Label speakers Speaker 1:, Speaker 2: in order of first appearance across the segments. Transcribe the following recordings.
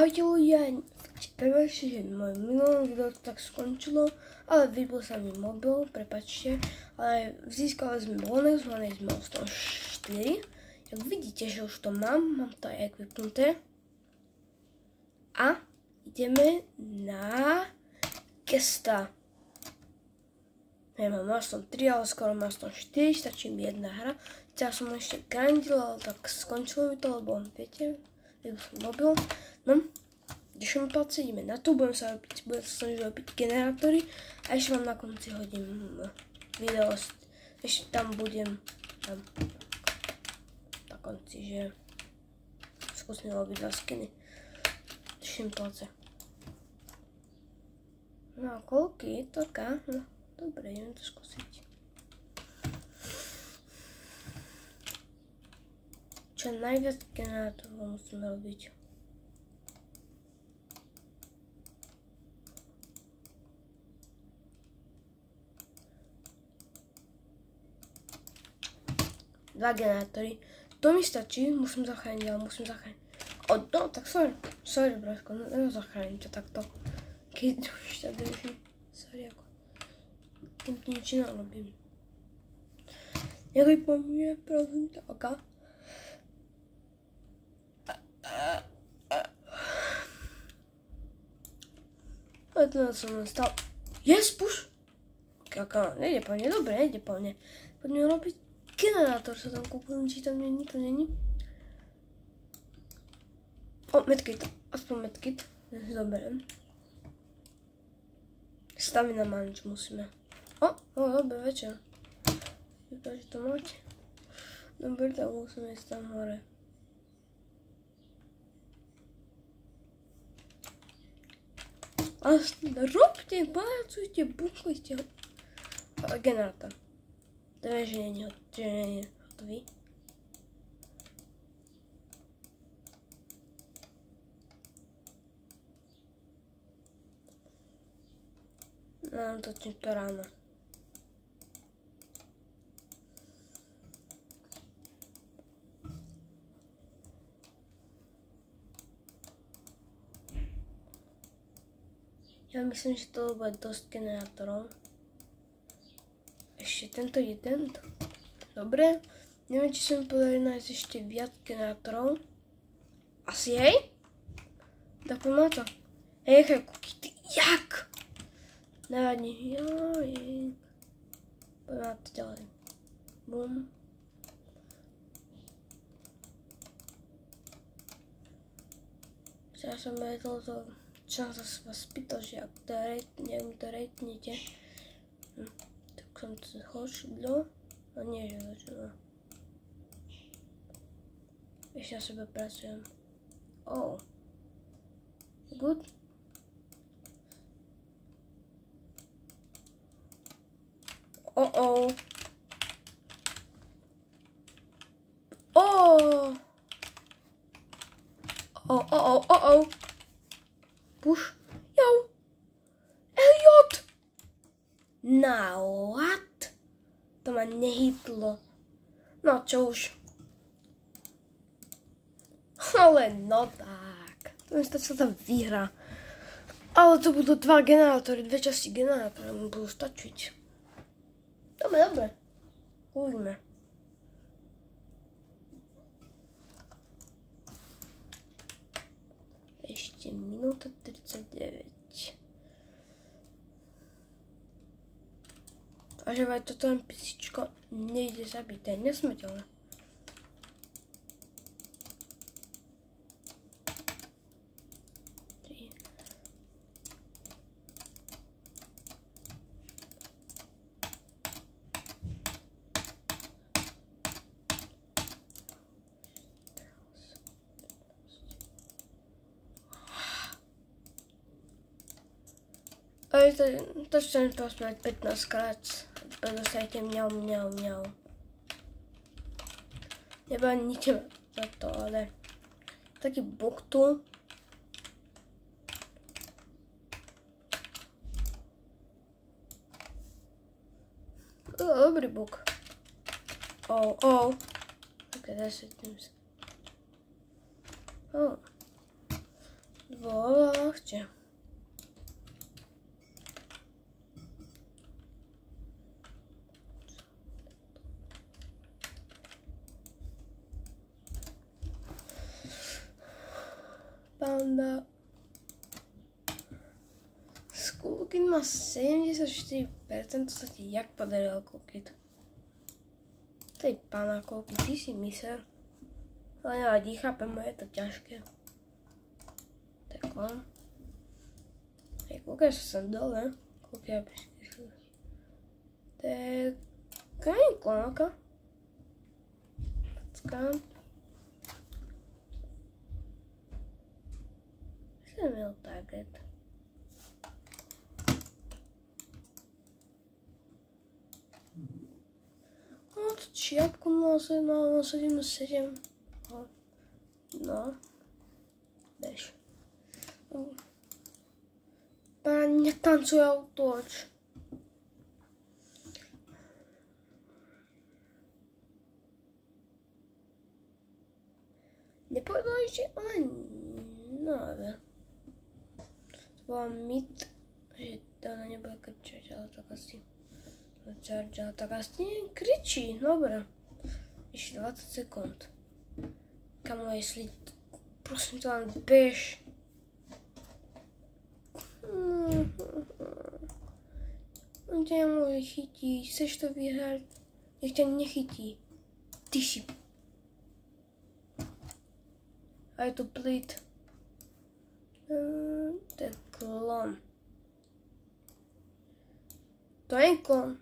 Speaker 1: Ahojte ľudia, prepáčte, že v mojom minulom videu to tak skončilo, ale vybil sa mi mobil, prepáčte, ale získali sme bonus, mali sme 104, jak vidíte, že už to mám to aj vypnuté a ideme na Questa. Nemám, mal som 3, ale skoro mal som 4, stačí mi jedna hra, teraz som ešte grindil, ale tak skončilo mi to, lebo viete, vybil som mobil. No, držím palce, ideme na to, budem sa snažiť robiť generátory a ešte vám na konci hodím video, ešte tam budem na konci, že skúsim robiť 2 skiny. Držím palce. No a koľko je to taká? No, dobre, idem to skúsiť. Čo najviac generátorov musíme robiť. Dva generátory. To mi stačí, musím zachrániť, ale musím zachrániť. No, tak sorry, bratko, nezachránim to takto. Keď už sa drží, sorry, ako. Tým nič nerobím. Nevypomíne, prosím, taká. A to som nastal. Yes, push! Kaká, nejde po mne, dobre, nejde po mne. Poďme robiť generátor, sa tam kúpim, či tam není, to není. O, medkit, aspoň medkit, zoberiem. Stamina manč musíme. Dobre, večer. Vypadá, že to máte. Dobre, tak musíme ísť tam hore. Ale robte, pracujte, bukujte. Generátor. To je, že nie je hotový. No, točím to ráno. Ja myslím, že to bude dosť generátorov. Ešte tento jeden. Dobre. Neviem, či sa mi podarí nájsť ešte viac generátorov. Asi hej? Tak poďme na to. Hej, kuky, ty jak? Nevadí. Joj. Poďme na to ďalej. Bum. Teraz som vedel to, čo som sa vás spýtal, že ak mi to rejtnete. Tak som to zhošľo. A nie, že začalo. Ešte na sebe pracujem. Good. Push. Yo. Elliot. Na what? To ma nehýtlo. No čo už. Ale no tak. To mi stačilo tam výhra. Ale to budú 2 generátory, 2 časti generátora mi budú stačiť. Dobre. Uvidíme. Ešte minúta 39. A že aj toto NPCčko nejde zabiť, to je nesmrteľné. Ale to chcem posmať 15 krát. Dostajte mňau. Neba nič za to, ale taký bug tu. Dobrý bug. Ok, 10 sa. ešte. Panda. Coolkit má 74%, to sa ti jak podarilo, Coolkit? To je pána Coolkit, ty si myslel. Ale nevadí, chápem, je to ťažké. Tak on. Hej, kúkaj sa sem dole. Kúkaj, to je krajinko, noka. Počkám. Jsem měl target. No, to čiapku no, 7. No. Bež. Pán netancuje autoč. Nepovedal ešte ani. No, ale. To bola mid, že to ona nebude kričať, ale tak asi. Charge, ale tak asi kričí, dobre. Ešte 20 sekúnd. Kamo, jestli, prosím to len bež. On ťa nemôže chytiť, chceš to vyhrať, nech ťa nechytí. Ty si. A je to plít. To je klon. To je klon.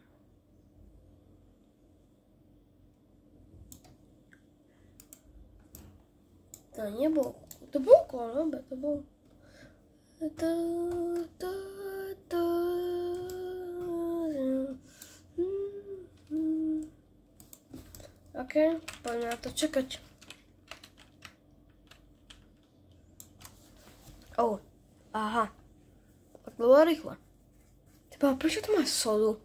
Speaker 1: To nebol. To bol klon, dobre, to bol. OK, poďme na to čakať. Aha. Tak bolo rýchlo. Teba, prečo to má sodu?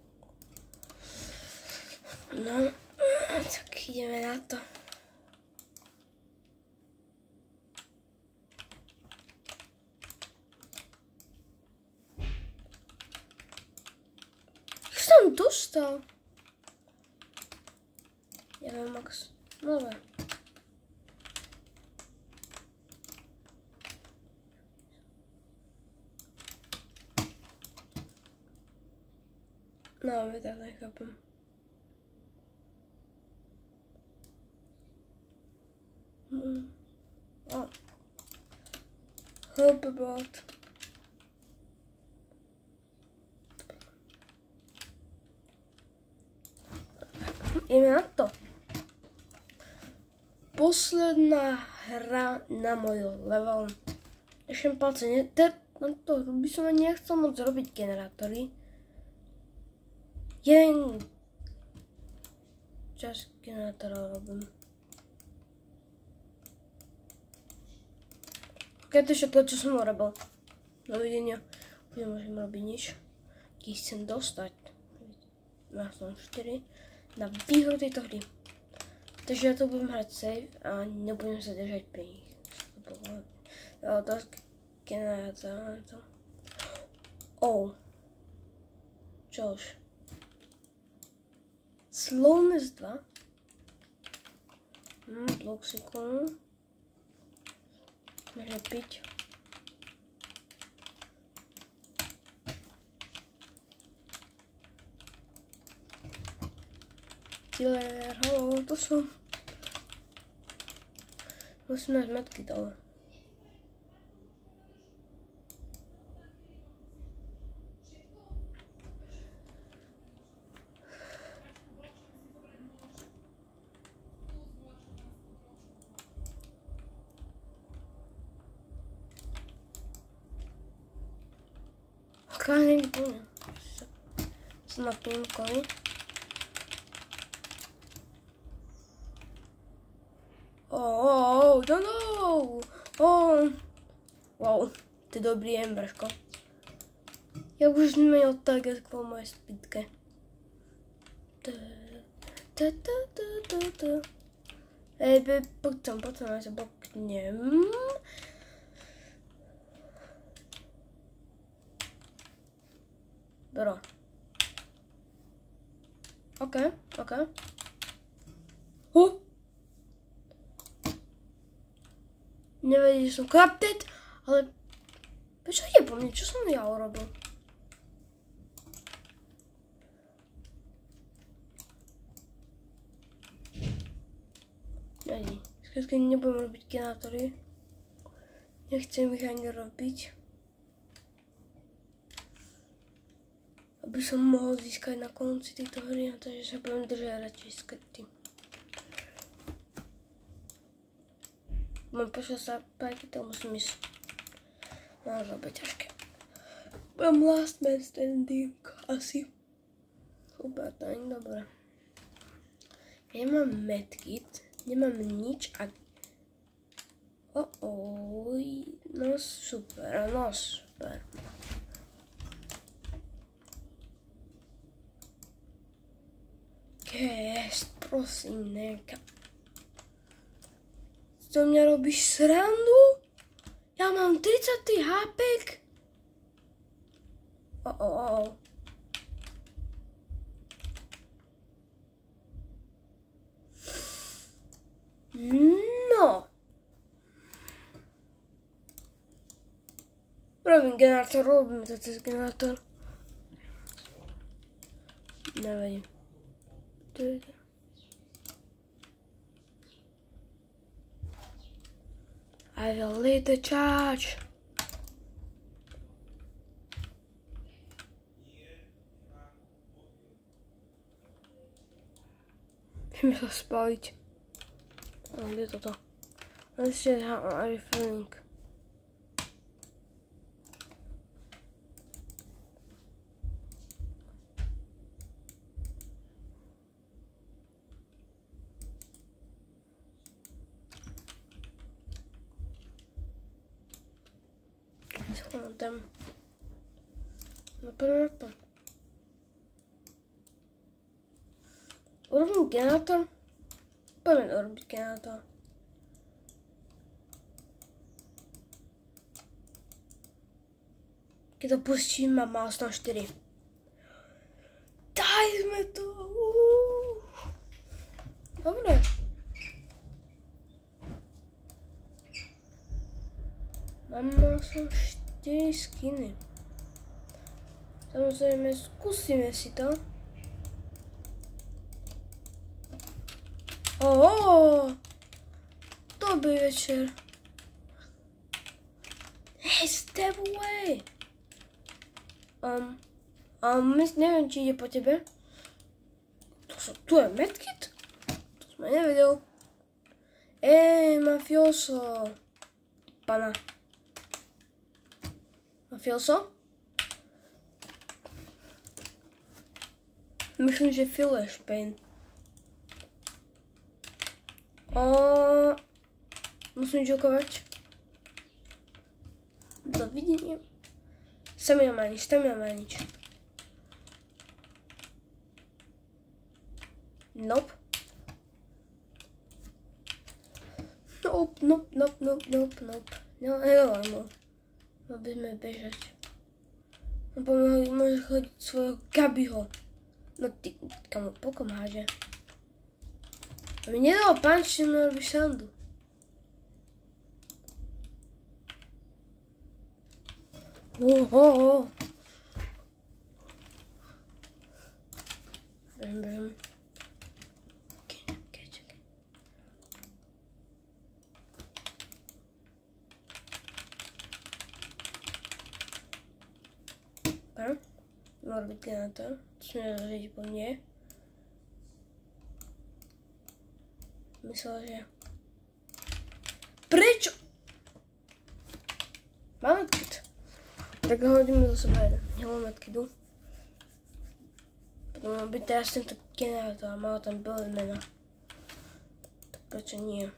Speaker 1: No, tak ideme na to. Jak sa tam dostal? Neviem, Max. Dobre. No, tak nechápem. Help about. Ideme na to. Posledná hra na môj level. Ešte palce, na to by som ani nechcel moc robiť generátory. Jeden čas generátora robím. Keď to všetko, čo som urobil. Dovidenia. Nemôžem robiť nič. Keď chcem dostať. Ja som 4. Na výhru tejto hry. Takže ja to budem hrať save a nebudem sa držať pri nich. Otázka generátora. Čož. Slowness 2. Bloxikon. Môžeme piť. Killer, haló, to som. Musím nájsť metky dole. Kráne nebude. Som na pínkovi. No. Wow, ty dobrý emberško. Ja už neměl target kvůli moje speedke. Potom já se boknem. Bro. OK. Nevedel, že som crafted, ale prečo ide po mne? Čo som ja urobil? Nevadí. Skrátka nebudem robiť generátory. Nechcem ich ani robiť. Aby som mohol získať na konci tejto hry, takže sa budem držať radšej skripty. Mám pošla sa páky, to musím ísť. Naozaj bude ťažké. Budem last man standing, asi. Super, to nie je dobré. Ja nemám medkit, nemám nič a... No super. Yes, prosím, neka. To mňa robíš srandu? Ja mám 30 HPek. No. Robím generátor, robím to cez generátor. Nevadí. I will lead the charge. Ideme sa spaliť. Kde je toto? Let's see how I'm feeling. Tam. Napadlo to. Urobím generátor. Poďme urobiť generátor. Keď to pustím, mám milestone 4. Daj sme to. Dobre. Mám milestone 4 skiny. Samozrejme, skúsime si to. Dobrý večer. Hey, step away. Neviem, či ide po tebe. Tu je medkit? To som nevedel. Mafioso. Pana. Mafioso? Myslím, že filuješ pain. Musím jokovať. Dovidenia. Stamina má nič. Nope. No, aby sme bežať. Môžeš chodiť svojho Gabiho. No ty, kamo, pokom háže. A mi nedal punch, že mi robíš srandu. Bežím. Čakaj. Mal byť na to. Musíme zažiť po mne. Myslel, že... Prečo? Máme medkit. Tak ho hodíme do seba jeden. Nemám medkitu. Potom mám byť teraz tento generátor a malo tam biele mena. Tak prečo nie?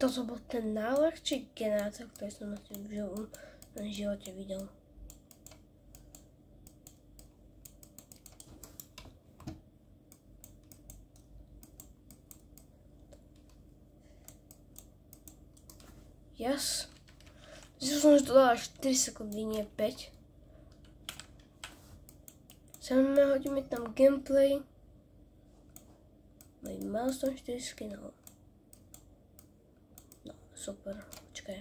Speaker 1: Toto bol ten najľahší generátor, ktorý som na živote videl. Yes. Zase som už dodala 4 sekundy, nie 5. Chceme, hodíme tam gameplay. No i milestone 4 skinov. No, super. Počkaj.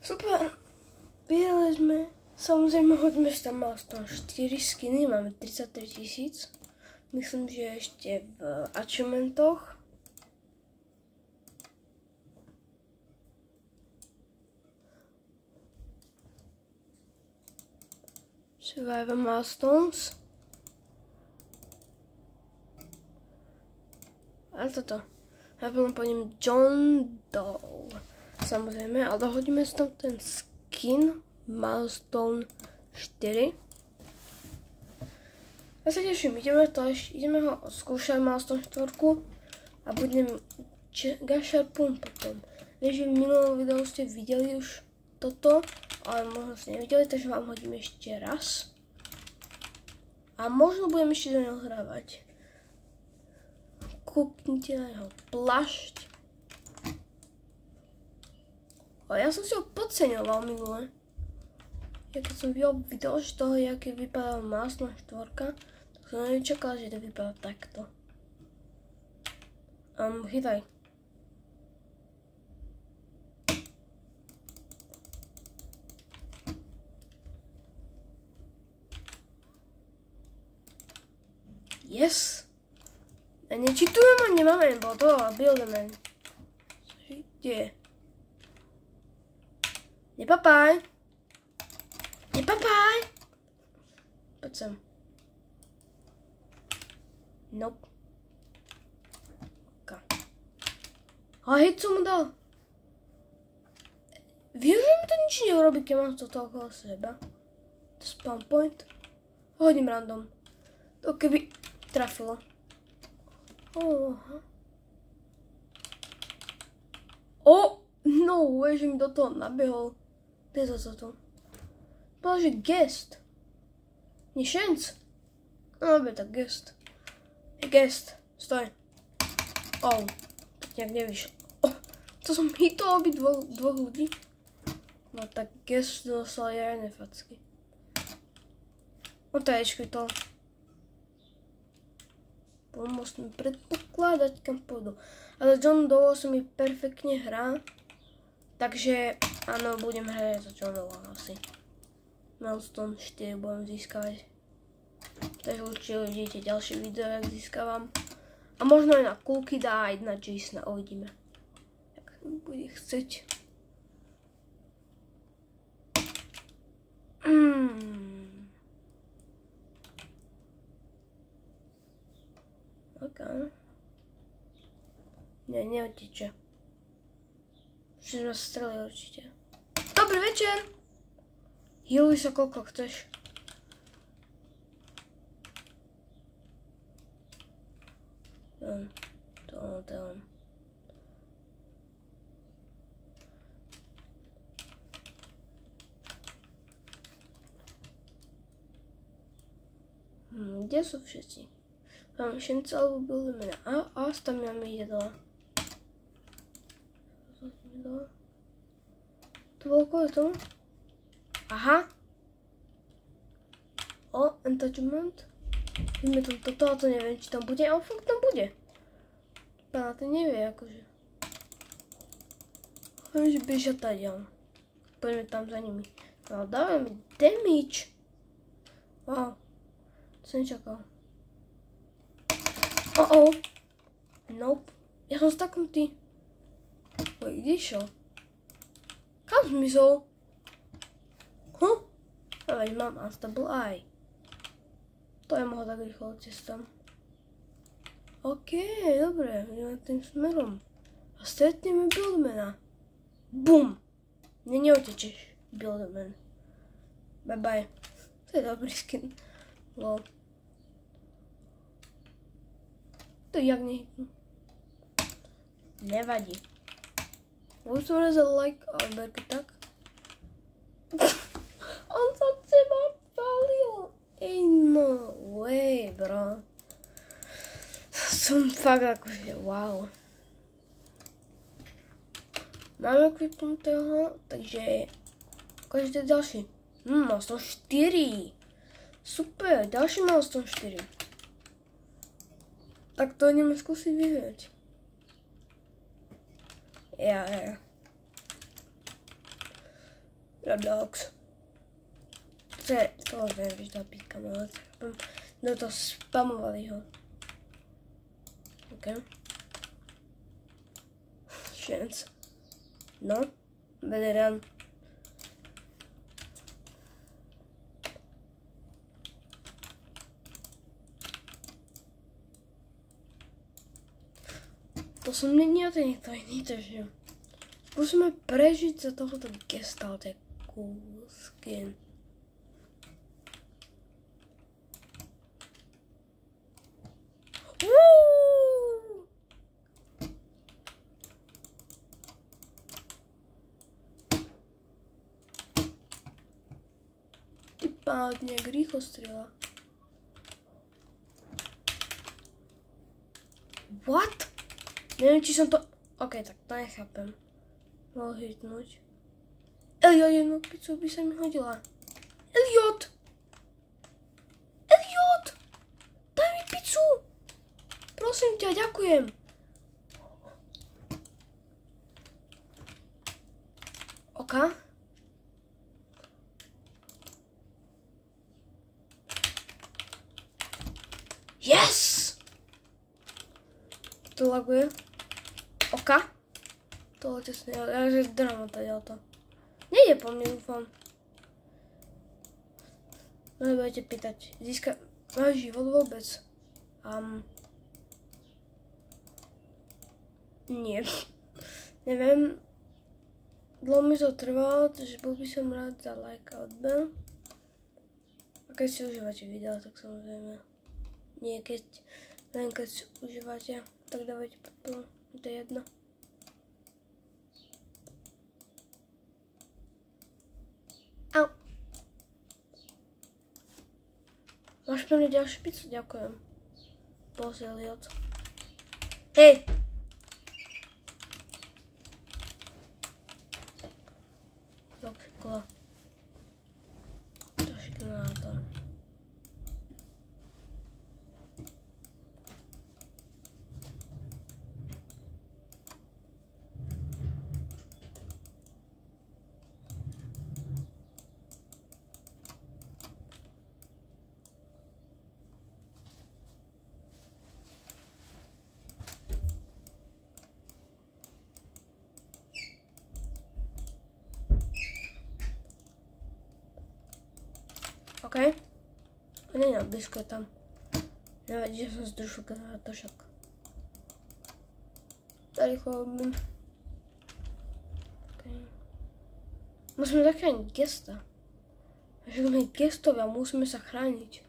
Speaker 1: Super. Vyhrali sme. Samozrejme, hodíme si tam milestone 4 skiny. Máme 33 000. Myslím, že ešte v achievementoch. Survivor milestones. A toto. Ja potom pôjdem John Doe. Samozrejme, ale dohodíme si tam ten skin milestone 4. Ja sa teším, ideme ho skúšať milestone 4 a budem gašarpom potom. Vieš, že v minulom videu ste videli už toto, ale možno ste nevideli, takže vám hodím ešte raz. A možno budem ešte do neho hrávať. Kúpnite na jeho plášť. A ja som si ho podceňoval minule. Ja keď som videl video z toho, aké vypadala milestone 4, tak som nečakal, že to vypadá takto. Chytaj. Yes! A nečitujem a nemáme, bo to buildman. Kde? Nepapaj! Nepapaj! Poď sem. Nope. Ok. A hej, co mu dal? Viem, že mi to nič neurobí, keď mám toto okolo seba. To spawn point. Hodím random. To keby trafilo. No way, že mi do toho nabehol. To je zase to. Bože, guest. Nie šanc. No dobre, tak guest. Guest, stoj. Tak nejak nevyšlo. To som hitol obi dvoch ľudí. No tak guest dostal jajné facky. To je to. Pomôcť mi predpokladať, kam pôjdu. Ale John Doe sa mi perfektne hrá. Takže áno, budem hrať za John Doe asi. Milestone 4 budem získavať. Takže určite uvidíte ďalšie video, jak získavam. A možno aj na Cool Kida, aj na Jasona, uvidíme. Jak bude chceť. Ok. Nie, neoteče. Že sme strelili určite. Dobrý večer! Healuj sa koľko chceš. To. Kde sú všetci? Mám šanca alebo buildmana. A tam máme jedla. To bolo kvôli tomu? Aha. Entanglement. Vidíme tam toto, ale to neviem, či tam bude. Ale fakt tam bude. Pána to nevie, akože. Viem, že bežia tadiaľ. Poďme tam za nimi. Ale dávaj mi damage. Wow. To som nečakal. Nope. Ja som staknutý. Kde išiel? Kam zmizol? Ale mám unstable eye. To je mohol tak rýchlo cestom. OK, dobre, ideme tým smerom. A stretneme buildmana. Bum! Mne neutečeš, buildman. Bye bye. To je dobrý skin. Lol. To jak nehytnú. Nevadí. Už som rezal like, ale berke tak. On sa od seba palil. No way, bro. som fakt akože wow. Máme equipnutého, takže ukážete ďalší. Mal som 4. Super, ďalší mal som 4. Tak to ideme skúsiť vyhrať. Ja. Roblox. To viem, že to píkam, ale no to spamovali ho. OK. Chance. No, veteran. To som není a to je niekto iný, takže skúsime prežiť za tohoto gesta, to je cool skin. Ty pád, nejak rýchlo strieľa. What? Neviem, či som to... OK, tak to nechápem. Mohol hitnúť. Eliot, jednu pizzu by sa mi hodila. Eliot! Eliot! Daj mi pizzu! Prosím ťa, ďakujem. OK. Yes! To laguje. OK. Tohle tesne, ja že drama tady to. Nejde po mne, dúfam. No nebudete pýtať. Máš život vôbec? Nie. Neviem. Dlho mi to trvalo, takže bol by som rád za like a odber. A keď si užívate video, tak samozrejme. Nie, keď si užívate, tak dávajte podporu. To je jedno. Au. Máš pre mňa ďalšiu pizzu? Ďakujem. Bože, Eliot. Hej! Zapšikla. Zašikla na to. OK. A nie na blízko tam. Nevadí, že som zdržil generátor však. Tady rýchlo obím. OK. Musíme zachrániť gesta. Však sme gestovia, musíme sa chrániť.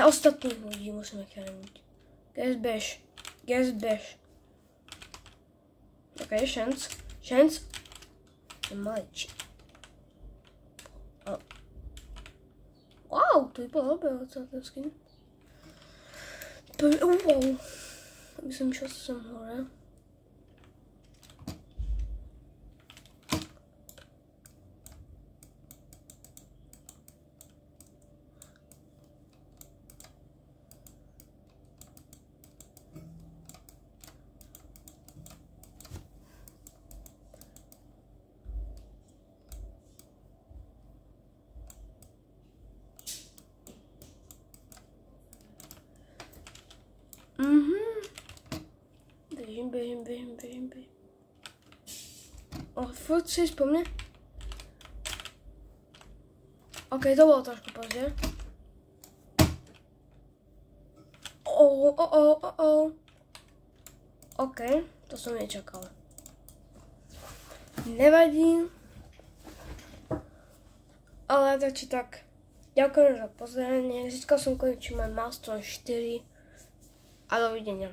Speaker 1: A ostatných ľudí musíme chrániť. Gest bež. Gest bež. OK, chance. Chance. Maličí. Wow, to vypadá dobre celý ten skin. Wow. Aby som išiel sem hore. Bežím. O, furt si po mne. OK, to bolo trošku pozdě. OK, to som nečakal. Nevadí. Ale tak či tak. Ďakujem za pozoranie. Získal som konečne môj milestone 4. A dovidenia.